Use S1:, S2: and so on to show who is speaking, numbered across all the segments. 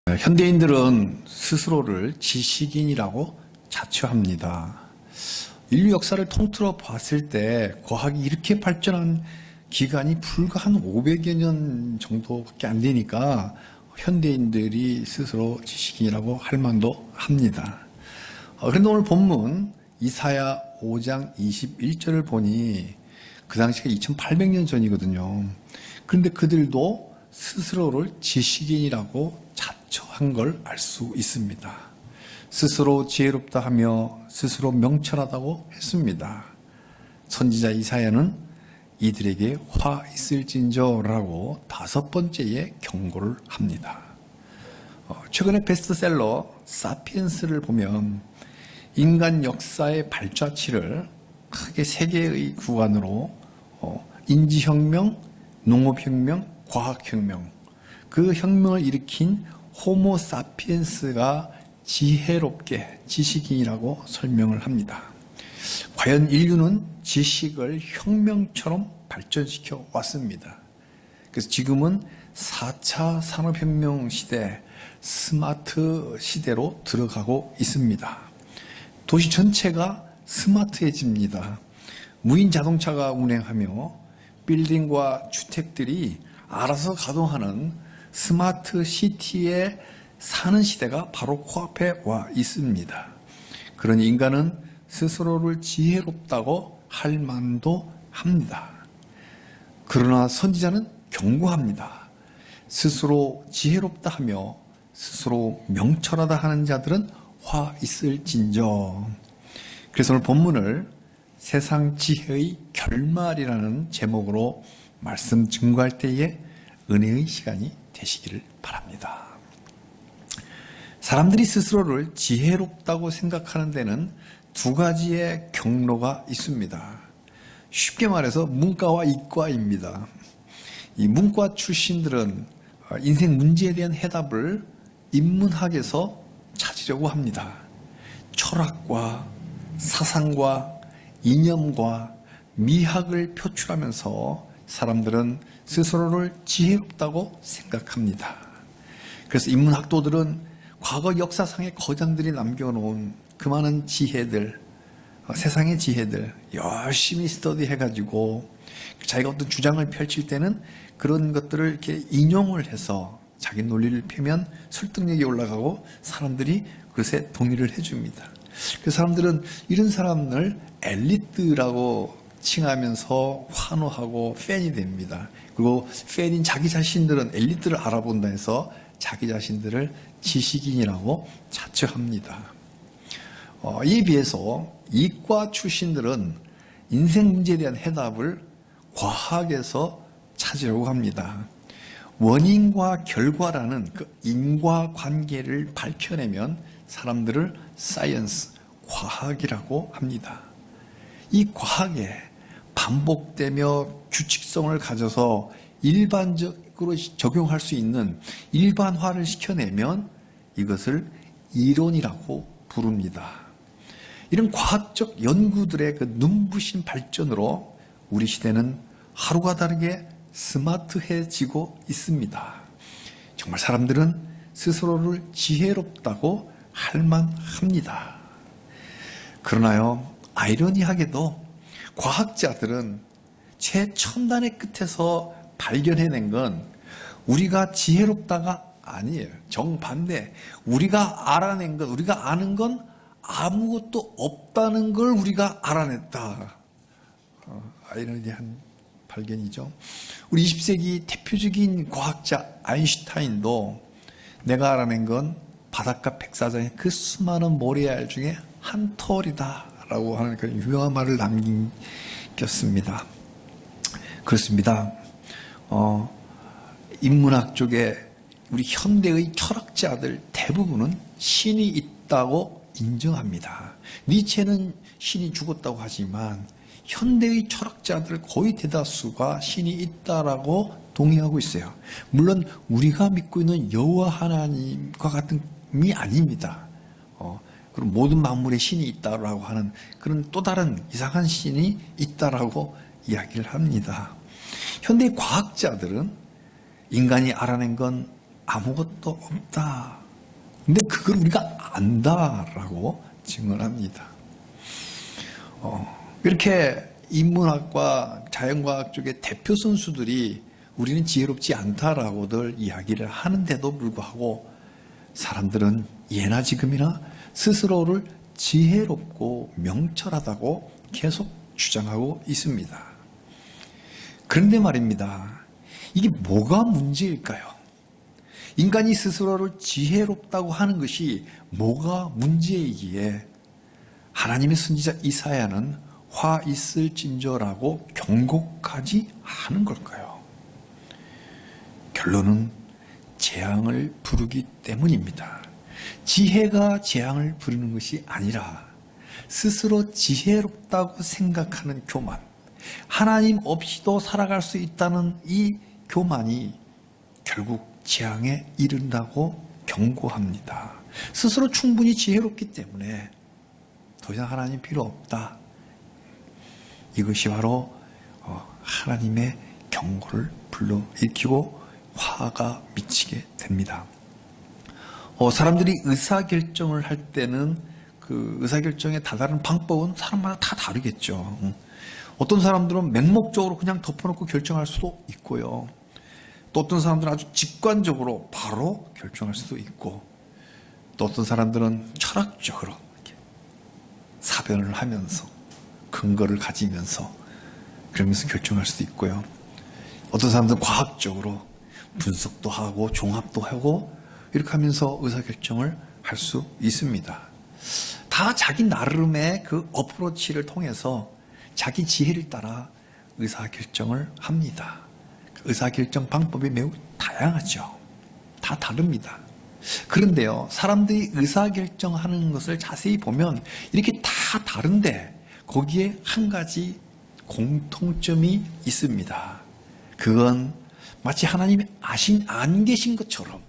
S1: 현대인들은 스스로를 지식인이라고 자처합니다. 인류 역사를 통틀어 봤을 때 과학이 이렇게 발전한 기간이 불과 한 500여 년 정도밖에 안 되니까 현대인들이 스스로 지식인이라고 할 만도 합니다. 그런데 오늘 본문 이사야 5장 21절을 보니 그 당시가 2800년 전이거든요. 그런데 그들도 스스로를 지식인이라고 자처한 걸 알 수 있습니다. 스스로 지혜롭다 하며 스스로 명철하다고 했습니다. 선지자 이사야는 이들에게 화 있을진저라고 5번째의 경고를 합니다. 최근에 베스트셀러 사피엔스를 보면 인간 역사의 발자취를 크게 3개의 구간으로 인지혁명, 농업혁명, 과학혁명, 그 혁명을 일으킨 호모 사피엔스가 지혜롭게 지식인이라고 설명을 합니다. 과연 인류는 지식을 혁명처럼 발전시켜 왔습니다. 그래서 지금은 4차 산업혁명 시대, 스마트 시대로 들어가고 있습니다. 도시 전체가 스마트해집니다. 무인 자동차가 운행하며 빌딩과 주택들이 알아서 가동하는 스마트 시티에 사는 시대가 바로 코앞에 와 있습니다. 그러니 인간은 스스로를 지혜롭다고 할 만도 합니다. 그러나 선지자는 경고합니다. 스스로 지혜롭다 하며 스스로 명철하다 하는 자들은 화 있을진저. 그래서 오늘 본문을 세상 지혜의 결말이라는 제목으로 말씀 증거할 때에 은혜의 시간이 되시기를 바랍니다. 사람들이 스스로를 지혜롭다고 생각하는 데는 2가지의 경로가 있습니다. 쉽게 말해서 문과와 이과입니다. 이 문과 출신들은 인생 문제에 대한 해답을 인문학에서 찾으려고 합니다. 철학과 사상과 이념과 미학을 표출하면서 사람들은 스스로를 지혜롭다고 생각합니다. 그래서 인문학도들은 과거 역사상의 거장들이 남겨놓은 그 많은 지혜들, 세상의 지혜들 열심히 스터디해가지고 자기가 어떤 주장을 펼칠 때는 그런 것들을 이렇게 인용을 해서 자기 논리를 펴면 설득력이 올라가고 사람들이 그것에 동의를 해줍니다. 그래서 사람들은 이런 사람을 엘리트라고 칭하면서 환호하고 팬이 됩니다. 그리고 팬인 자기 자신들은 엘리트를 알아본다 해서 자기 자신들을 지식인이라고 자처합니다. 이에 비해서 이과 출신들은 인생 문제에 대한 해답을 과학에서 찾으려고 합니다. 원인과 결과라는 그 인과관계를 밝혀내면 사람들을 사이언스, 과학이라고 합니다. 이 과학에 반복되며 규칙성을 가져서 일반적으로 적용할 수 있는 일반화를 시켜내면 이것을 이론이라고 부릅니다. 이런 과학적 연구들의 그 눈부신 발전으로 우리 시대는 하루가 다르게 스마트해지고 있습니다. 정말 사람들은 스스로를 지혜롭다고 할 만합니다. 그러나요, 아이러니하게도 과학자들은 최첨단의 끝에서 발견해낸 건 우리가 지혜롭다가 아니에요. 정반대. 우리가 알아낸 것, 우리가 아는 건 아무것도 없다는 걸 우리가 알아냈다. 아이러니한 발견이죠. 우리 20세기 대표적인 과학자 아인슈타인도 내가 알아낸 건 바닷가 백사장의 그 수많은 모래알 중에 한 톨이다 라고 하는 그런 유명한 말을 남겼습니다. 그렇습니다. 인문학 쪽에 우리 현대의 철학자들 대부분은 신이 있다고 인정합니다. 니체는 신이 죽었다고 하지만 현대의 철학자들 거의 대다수가 신이 있다라고 동의하고 있어요. 물론 우리가 믿고 있는 여호와 하나님과 같은 이 아닙니다. 그럼 모든 만물에 신이 있다라고 하는 그런 또 다른 이상한 신이 있다라고 이야기를 합니다. 현대 과학자들은 인간이 알아낸 건 아무것도 없다. 근데 그걸 우리가 안다라고 증언합니다. 이렇게 인문학과 자연과학 쪽의 대표 선수들이 우리는 지혜롭지 않다라고들 이야기를 하는데도 불구하고 사람들은 예나 지금이나 스스로를 지혜롭고 명철하다고 계속 주장하고 있습니다. 그런데 말입니다. 이게 뭐가 문제일까요? 인간이 스스로를 지혜롭다고 하는 것이 뭐가 문제이기에 하나님의 선지자 이사야는 화 있을진저라고 경고까지 하는 걸까요? 결론은 재앙을 부르기 때문입니다. 지혜가 재앙을 부르는 것이 아니라 스스로 지혜롭다고 생각하는 교만, 하나님 없이도 살아갈 수 있다는 이 교만이 결국 재앙에 이른다고 경고합니다. 스스로 충분히 지혜롭기 때문에 더 이상 하나님 필요 없다. 이것이 바로 하나님의 경고를 불러일으키고 화가 미치게 됩니다. 사람들이 의사결정을 할 때는 그 의사결정에 다다른 방법은 사람마다 다 다르겠죠. 어떤 사람들은 맹목적으로 그냥 덮어놓고 결정할 수도 있고요. 또 어떤 사람들은 아주 직관적으로 바로 결정할 수도 있고, 또 어떤 사람들은 철학적으로 이렇게 사변을 하면서 근거를 가지면서 그러면서 결정할 수도 있고요. 어떤 사람들은 과학적으로 분석도 하고 종합도 하고 이렇게 하면서 의사결정을 할 수 있습니다. 다 자기 나름의 그 어프로치를 통해서 자기 지혜를 따라 의사결정을 합니다. 의사결정 방법이 매우 다양하죠. 다 다릅니다. 그런데요, 사람들이 의사결정하는 것을 자세히 보면 이렇게 다 다른데 거기에 한 가지 공통점이 있습니다. 그건 마치 하나님이 안 계신 것처럼,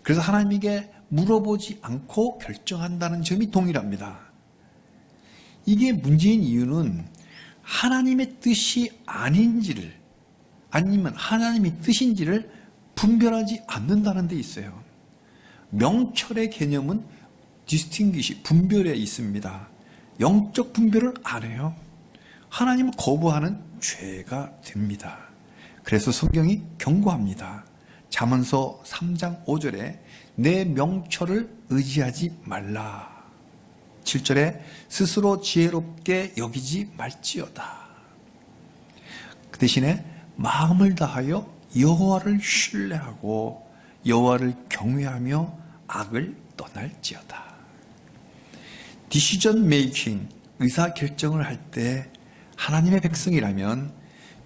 S1: 그래서 하나님에게 물어보지 않고 결정한다는 점이 동일합니다. 이게 문제인 이유는 하나님의 뜻이 아닌지를, 아니면 하나님의 뜻인지를 분별하지 않는다는 데 있어요. 명철의 개념은 distinguish, 분별에 있습니다. 영적 분별을 안 해요. 하나님을 거부하는 죄가 됩니다. 그래서 성경이 경고합니다. 잠언서 3장 5절에 내 명철을 의지하지 말라. 7절에 스스로 지혜롭게 여기지 말지어다. 그 대신에 마음을 다하여 여호와를 신뢰하고 여호와를 경외하며 악을 떠날지어다. 디시전 메이킹, 의사결정을 할 때 하나님의 백성이라면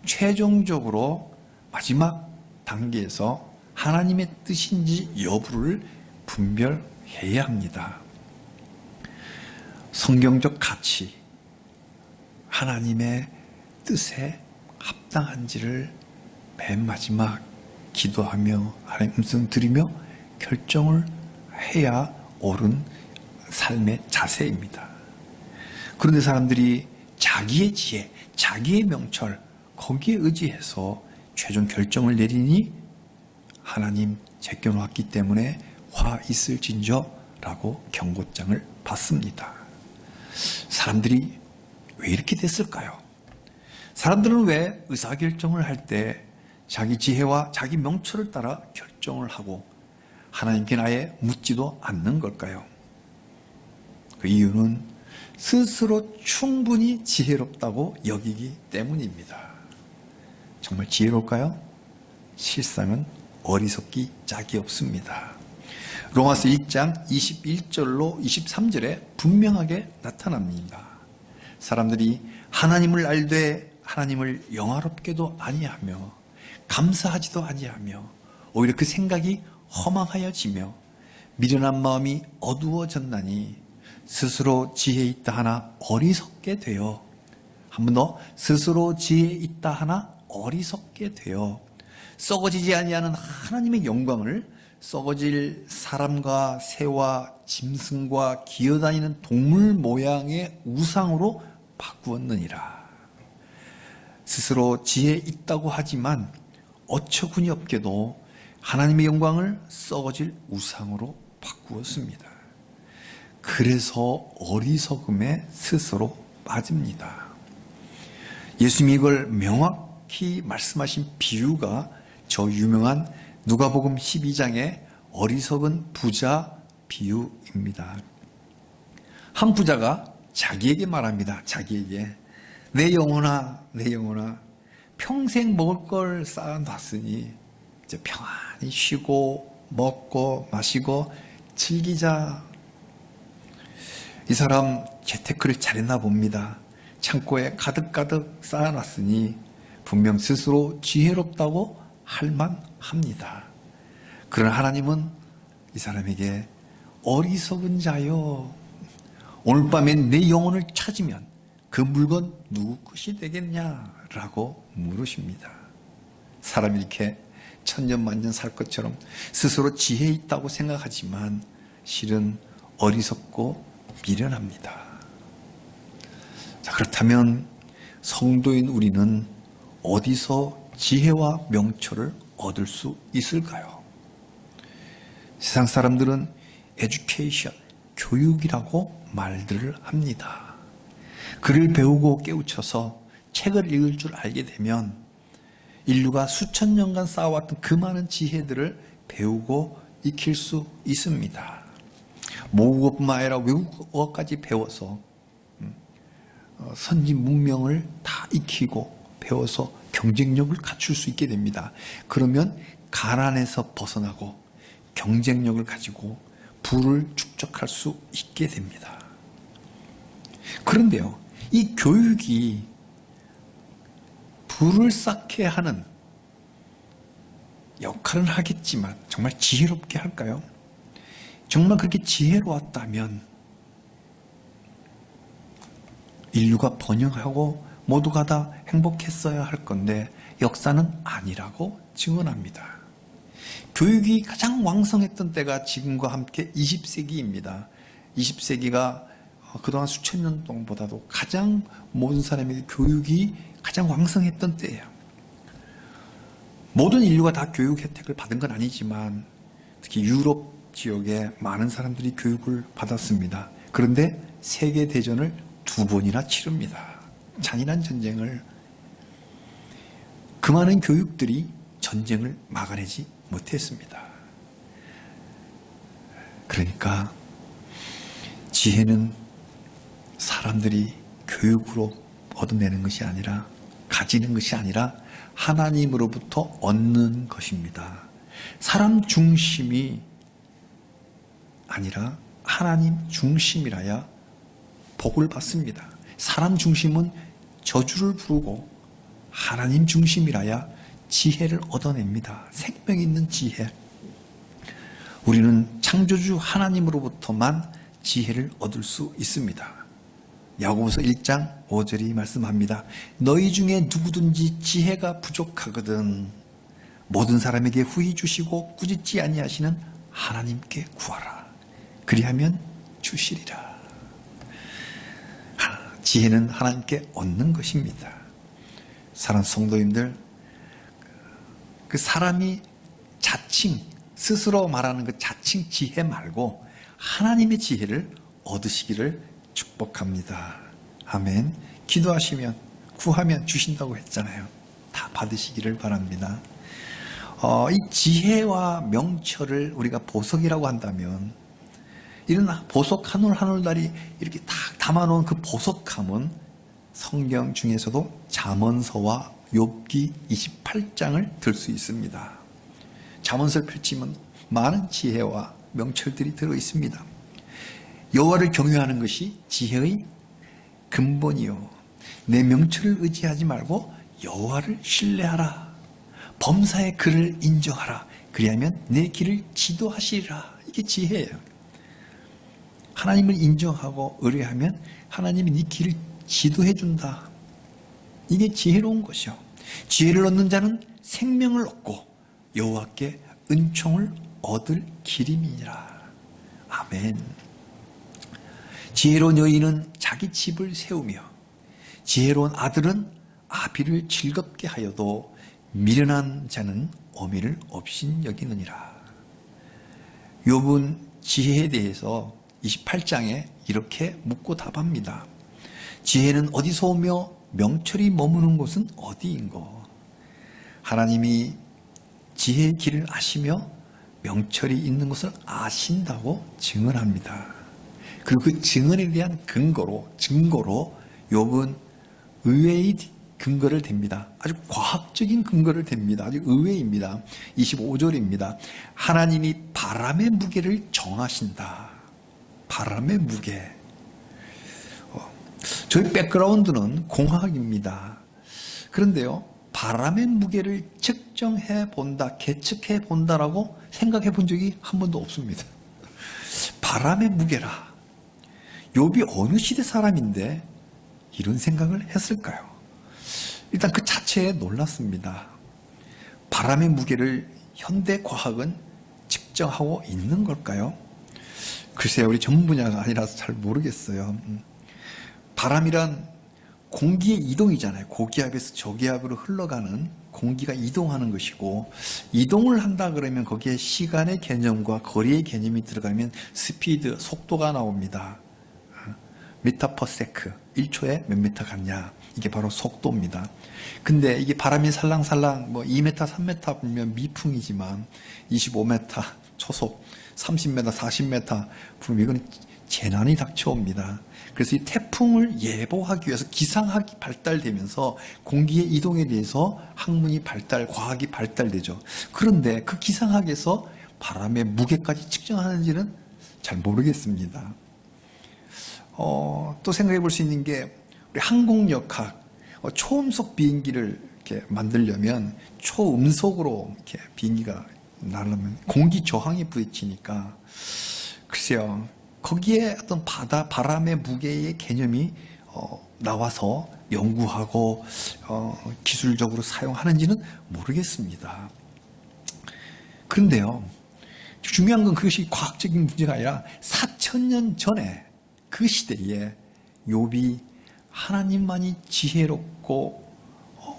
S1: 최종적으로 마지막 단계에서 하나님의 뜻인지 여부를 분별해야 합니다. 성경적 가치, 하나님의 뜻에 합당한지를 맨 마지막 기도하며 하나님 음성 들으며 결정을 해야 옳은 삶의 자세입니다. 그런데 사람들이 자기의 지혜, 자기의 명철, 거기에 의지해서 최종 결정을 내리니 하나님 제껴놓았기 때문에 화 있을진저라고 경고장을 받습니다. 사람들이 왜 이렇게 됐을까요? 사람들은 왜 의사결정을 할 때 자기 지혜와 자기 명철을 따라 결정을 하고 하나님께 아예 묻지도 않는 걸까요? 그 이유는 스스로 충분히 지혜롭다고 여기기 때문입니다. 정말 지혜로울까요? 실상은 어리석기 짝이 없습니다. 로마서 1장 21절로 23절에 분명하게 나타납니다. 사람들이 하나님을 알되 하나님을 영화롭게도 아니하며 감사하지도 아니하며 오히려 그 생각이 허망하여지며 미련한 마음이 어두워졌나니 스스로 지혜 있다 하나 어리석게 되어, 한 번 더, 스스로 지혜 있다 하나 어리석게 되어 썩어지지 아니하는 하나님의 영광을 썩어질 사람과 새와 짐승과 기어다니는 동물 모양의 우상으로 바꾸었느니라. 스스로 지혜 있다고 하지만 어처구니 없게도 하나님의 영광을 썩어질 우상으로 바꾸었습니다. 그래서 어리석음에 스스로 빠집니다. 예수님이 이걸 명확히 말씀하신 비유가 저 유명한 누가복음 12장의 어리석은 부자 비유입니다. 한 부자가 자기에게 말합니다. 자기에게 내 영혼아, 내 영혼아, 평생 먹을 걸 쌓아놨으니 이제 평안히 쉬고 먹고 마시고 즐기자. 이 사람 재테크를 잘했나 봅니다. 창고에 가득가득 쌓아놨으니 분명 스스로 지혜롭다고 할 만합니다. 그러나 하나님은 이 사람에게 어리석은 자여, 오늘 밤에 내 영혼을 찾으면 그 물건 누구 것이 되겠냐라고 물으십니다. 사람이 이렇게 천년만년 살 것처럼 스스로 지혜 있다고 생각하지만 실은 어리석고 미련합니다. 자, 그렇다면 성도인 우리는 어디서 지혜와 명철을 얻을 수 있을까요? 세상 사람들은 에듀케이션, 교육이라고 말들을 합니다. 글을 배우고 깨우쳐서 책을 읽을 줄 알게 되면 인류가 수천 년간 쌓아왔던 그 많은 지혜들을 배우고 익힐 수 있습니다. 모국어뿐만 아니라 외국어까지 배워서 선진 문명을 다 익히고 배워서 경쟁력을 갖출 수 있게 됩니다. 그러면 가난에서 벗어나고 경쟁력을 가지고 부를 축적할 수 있게 됩니다. 그런데요, 이 교육이 부를 쌓게 하는 역할은 하겠지만 정말 지혜롭게 할까요? 정말 그렇게 지혜로웠다면 인류가 번영하고 모두가 다 행복했어야 할 건데 역사는 아니라고 증언합니다. 교육이 가장 왕성했던 때가 지금과 함께 20세기입니다. 20세기가 그동안 수천 년 동안보다도 가장 모든 사람에게 교육이 가장 왕성했던 때예요. 모든 인류가 다 교육 혜택을 받은 건 아니지만 특히 유럽 지역에 많은 사람들이 교육을 받았습니다. 그런데 세계대전을 2번이나 치릅니다. 잔인한 전쟁을. 그 많은 교육들이 전쟁을 막아내지 못했습니다. 그러니까 지혜는 사람들이 교육으로 얻어내는 것이 아니라, 가지는 것이 아니라 하나님으로부터 얻는 것입니다. 사람 중심이 아니라 하나님 중심이라야 복을 받습니다. 사람 중심은 저주를 부르고 하나님 중심이라야 지혜를 얻어냅니다. 생명 있는 지혜. 우리는 창조주 하나님으로부터만 지혜를 얻을 수 있습니다. 야고보서 1장 5절이 말씀합니다. 너희 중에 누구든지 지혜가 부족하거든 모든 사람에게 후히 주시고 꾸짖지 아니하시는 하나님께 구하라. 그리하면 주시리라. 지혜는 하나님께 얻는 것입니다. 사랑하는 성도님들, 그 사람이 자칭, 스스로 말하는 그 자칭 지혜 말고 하나님의 지혜를 얻으시기를 축복합니다. 아멘. 기도하시면, 구하면 주신다고 했잖아요. 다 받으시기를 바랍니다. 이 지혜와 명철을 우리가 보석이라고 한다면, 이런 보석 한 올 한 올달이 이렇게 딱 담아놓은 그 보석함은 성경 중에서도 잠언서와 욥기 28장을 들 수 있습니다. 잠언서를 펼치면 많은 지혜와 명철들이 들어 있습니다. 여호와를 경외하는 것이 지혜의 근본이요, 내 명철을 의지하지 말고 여호와를 신뢰하라. 범사의 그를 인정하라. 그리하면 내 길을 지도하시리라. 이게 지혜예요. 하나님을 인정하고 의뢰하면 하나님이 네 길을 지도해 준다. 이게 지혜로운 것이요. 지혜를 얻는 자는 생명을 얻고 여호와께 은총을 얻을 기림이니라. 아멘. 지혜로운 여인은 자기 집을 세우며 지혜로운 아들은 아비를 즐겁게 하여도 미련한 자는 어미를 없인 여기느니라. 욥은 지혜에 대해서 28장에 이렇게 묻고 답합니다. 지혜는 어디서 오며 명철이 머무는 곳은 어디인고? 하나님이 지혜의 길을 아시며 명철이 있는 것을 아신다고 증언합니다. 그리고 그 증언에 대한 증거로 욥은 의외의 근거를 댑니다. 아주 과학적인 근거를 댑니다. 아주 의외입니다. 25절입니다. 하나님이 바람의 무게를 정하신다. 바람의 무게. 저희 백그라운드는 공학입니다. 그런데요, 바람의 무게를 측정해 본다, 계측해 본다라고 생각해 본 적이 한 번도 없습니다. 바람의 무게라. 욥이 어느 시대 사람인데 이런 생각을 했을까요? 일단 그 자체에 놀랐습니다. 바람의 무게를 현대 과학은 측정하고 있는 걸까요? 글쎄요, 우리 전문 분야가 아니라서 잘 모르겠어요. 바람이란 공기의 이동이잖아요. 고기압에서 저기압으로 흘러가는 공기가 이동하는 것이고, 이동을 한다 그러면 거기에 시간의 개념과 거리의 개념이 들어가면 스피드, 속도가 나옵니다. 미터 퍼 세크, 1초에 몇 미터 갔냐, 이게 바로 속도입니다. 근데 이게 바람이 살랑살랑 2m, 3m 불면 미풍이지만 25m 초속, 30m, 40m 불면 이건 재난이 닥쳐옵니다. 그래서 이 태풍을 예보하기 위해서 기상학이 발달되면서 공기의 이동에 대해서 학문이 과학이 발달되죠. 그런데 그 기상학에서 바람의 무게까지 측정하는지는 잘 모르겠습니다. 또 생각해 볼 수 있는 게, 우리 항공역학, 초음속 비행기를 이렇게 만들려면 초음속으로 이렇게 비행기가 날려면 공기 저항이 부딪히니까, 글쎄요, 거기에 어떤 바람의 무게의 개념이 나와서 연구하고 기술적으로 사용하는지는 모르겠습니다. 그런데요, 중요한 건 그것이 과학적인 문제가 아니라 4000년 전에 그 시대에 욥이 하나님만이 지혜롭고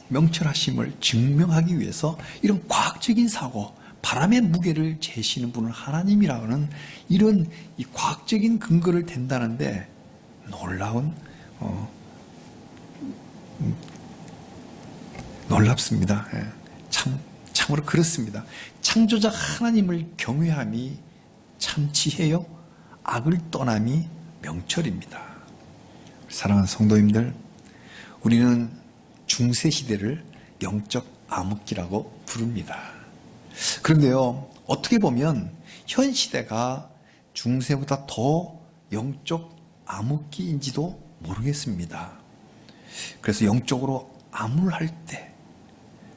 S1: 명철하심을 증명하기 위해서 이런 과학적인 사고, 바람의 무게를 재시는 분은 하나님이라는 이런 이 과학적인 근거를 댄다는데 놀라운 놀랍습니다. 참으로 그렇습니다. 창조자 하나님을 경외함이 참 지혜요, 악을 떠남이 명철입니다. 사랑하는 성도님들, 우리는 중세 시대를 영적 암흑기라고 부릅니다. 그런데요, 어떻게 보면 현 시대가 중세보다 더 영적 암흑기인지도 모르겠습니다. 그래서 영적으로 암울할 때,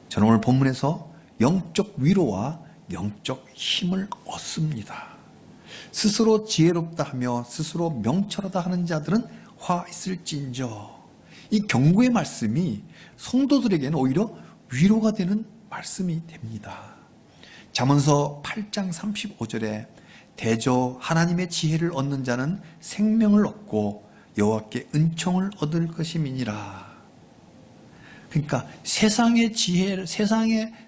S1: 저는 오늘 본문에서 영적 위로와 영적 힘을 얻습니다. 스스로 지혜롭다 하며 스스로 명철하다 하는 자들은 화 있을진저. 이 경고의 말씀이 성도들에게는 오히려 위로가 되는 말씀이 됩니다. 잠언서 8장 35절에 대저 하나님의 지혜를 얻는 자는 생명을 얻고 여호와께 은총을 얻을 것임이니라. 그러니까 세상에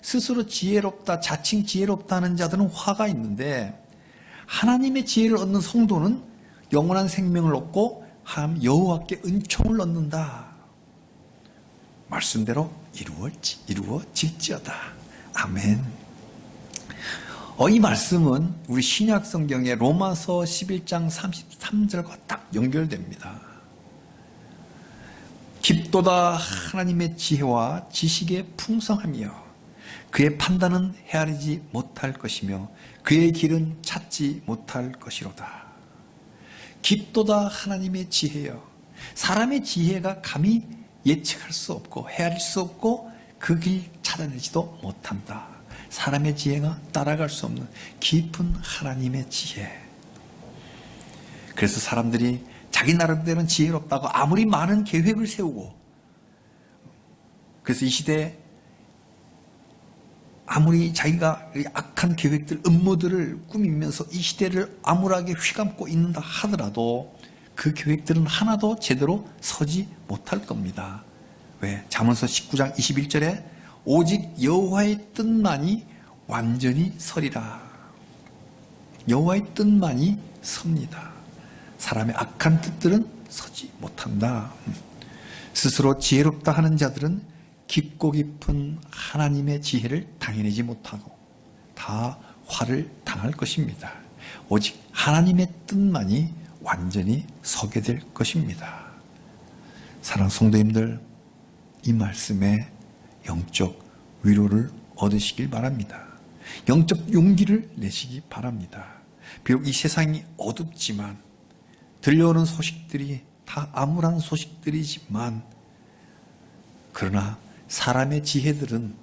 S1: 스스로 지혜롭다, 자칭 지혜롭다 하는 자들은 화가 있는데, 하나님의 지혜를 얻는 성도는 영원한 생명을 얻고 여호와께 은총을 얻는다. 말씀대로 이루어질지어다. 아멘. 이 말씀은 우리 신약 성경의 로마서 11장 33절과 딱 연결됩니다. 깊도다 하나님의 지혜와 지식의 풍성하며 그의 판단은 헤아리지 못할 것이며 그의 길은 찾지 못할 것이로다. 깊도다 하나님의 지혜여. 사람의 지혜가 감히 예측할 수 없고 헤아릴 수 없고 그 길 찾아내지도 못한다. 사람의 지혜가 따라갈 수 없는 깊은 하나님의 지혜. 그래서 사람들이 자기 나름대로는 지혜롭다고 아무리 많은 계획을 세우고, 그래서 이 시대에 아무리 자기가 악한 계획들, 음모들을 꾸미면서 이 시대를 암울하게 휘감고 있는다 하더라도 그 계획들은 하나도 제대로 서지 못할 겁니다. 왜? 잠언서 19장 21절에 오직 여호와의 뜻만이 완전히 서리라. 여호와의 뜻만이 섭니다. 사람의 악한 뜻들은 서지 못한다. 스스로 지혜롭다 하는 자들은 깊고 깊은 하나님의 지혜를 당해내지 못하고 다 화를 당할 것입니다. 오직 하나님의 뜻만이 완전히 서게 될 것입니다. 사랑하는 성도님들, 이 말씀에 영적 위로를 얻으시길 바랍니다. 영적 용기를 내시기 바랍니다. 비록 이 세상이 어둡지만, 들려오는 소식들이 다 암울한 소식들이지만, 그러나 사람의 지혜들은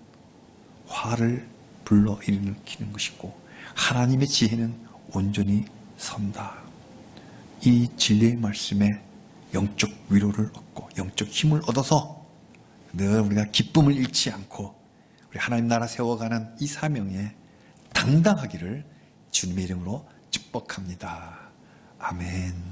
S1: 화를 불러일으키는 것이고 하나님의 지혜는 온전히 선다. 이 진리의 말씀에 영적 위로를 얻고 영적 힘을 얻어서 늘 우리가 기쁨을 잃지 않고 우리 하나님 나라 세워가는 이 사명에 당당하기를 주님의 이름으로 축복합니다. 아멘.